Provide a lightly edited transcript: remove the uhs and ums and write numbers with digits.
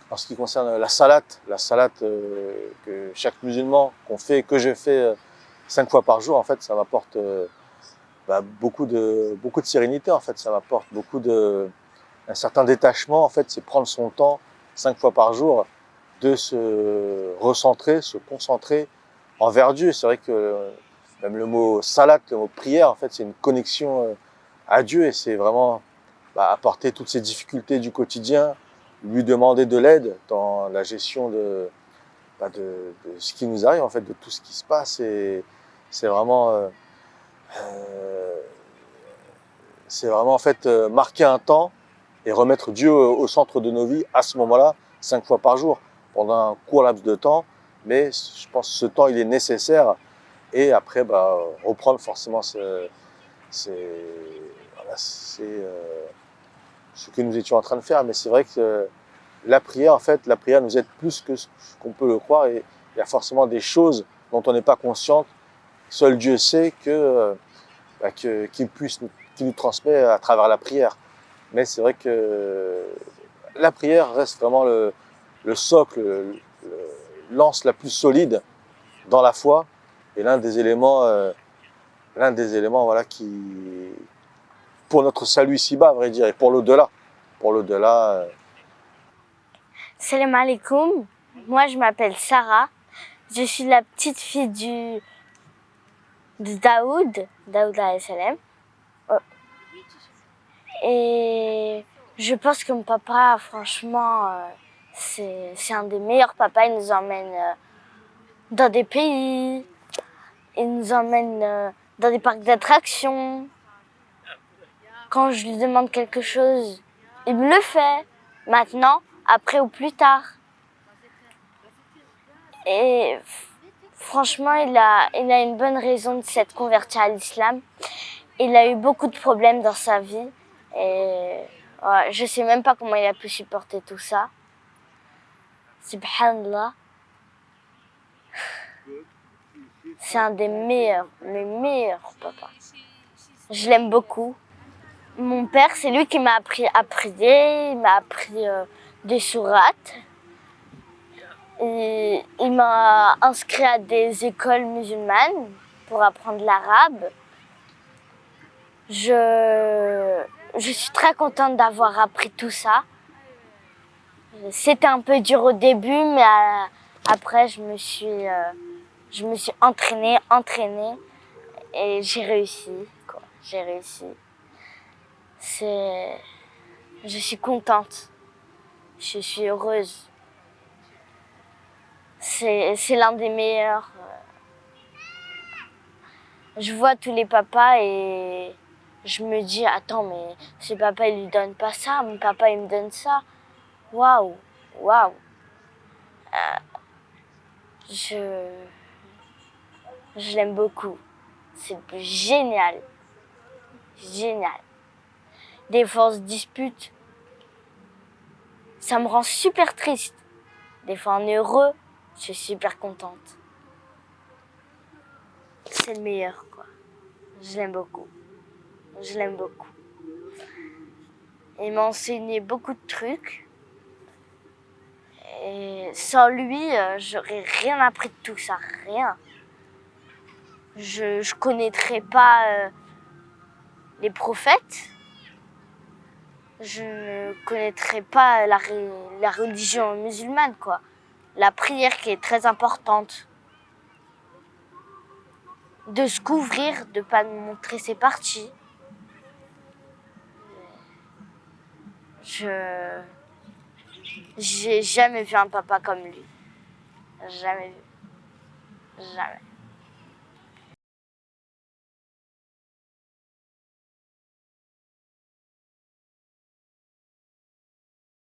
en ce qui concerne la salat que chaque musulman qu'on fait, que je fais 5 fois par jour, en fait, ça m'apporte beaucoup de sérénité, en fait. Ça m'apporte un certain détachement, en fait. C'est prendre son temps 5 fois par jour de se recentrer, se concentrer envers Dieu. C'est vrai que même le mot salat, le mot prière, en fait, c'est une connexion à Dieu et c'est vraiment apporter toutes ces difficultés du quotidien, lui demander de l'aide dans la gestion de ce qui nous arrive, en fait, de tout ce qui se passe. Et c'est vraiment, en fait marquer un temps et remettre Dieu au centre de nos vies à ce moment-là, 5 fois par jour, pendant un court laps de temps. Mais je pense que ce temps, il est nécessaire. Et après, reprendre forcément voilà, ce que nous étions en train de faire. Mais c'est vrai que la prière, en fait, la prière nous aide plus que ce qu'on peut le croire. Et il y a forcément des choses dont on n'est pas conscient. Seul Dieu sait qu'il nous transmet à travers la prière. Mais c'est vrai que la prière reste vraiment le socle, l'anse la plus solide dans la foi et l'un des éléments voilà, qui, pour notre salut ici-bas, à vrai dire, et pour l'au-delà. Pour l'au-delà. Salam alaikum, moi je m'appelle Sarah, je suis la petite fille de Daoud alayhi salam. Et je pense que mon papa, franchement, c'est un des meilleurs papas. Il nous emmène dans des pays, il nous emmène dans des parcs d'attractions. Quand je lui demande quelque chose, il me le fait, maintenant, après ou plus tard. Et franchement, il a une bonne raison de s'être converti à l'islam. Il a eu beaucoup de problèmes dans sa vie. Et ouais, je sais même pas comment il a pu supporter tout ça. Subhanallah. C'est un des meilleurs, mes meilleurs papas. Je l'aime beaucoup. Mon père, c'est lui qui m'a appris à prier, il m'a appris des sourates. Et il m'a inscrit à des écoles musulmanes pour apprendre l'arabe. Je suis très contente d'avoir appris tout ça. C'était un peu dur au début, mais après je me suis entraînée et j'ai réussi, quoi. J'ai réussi. Je suis contente. Je suis heureuse. C'est l'un des meilleurs. Je vois tous les papas et je me dis, attends, mais ce papa, il lui donne pas ça, mon papa, il me donne ça. Waouh, waouh. Je l'aime beaucoup. C'est le plus génial. Génial. Des fois, on se dispute. Ça me rend super triste. Des fois, on est heureux. Je suis super contente. C'est le meilleur, quoi. Je l'aime beaucoup. Je l'aime beaucoup. Il m'a enseigné beaucoup de trucs. Et sans lui, j'aurais rien appris de tout ça. Rien. Je connaîtrais pas les prophètes. Je ne connaîtrais pas la religion musulmane, quoi. La prière qui est très importante. De se couvrir, de ne pas montrer ses parties. J'ai jamais vu un papa comme lui. Jamais vu. Jamais.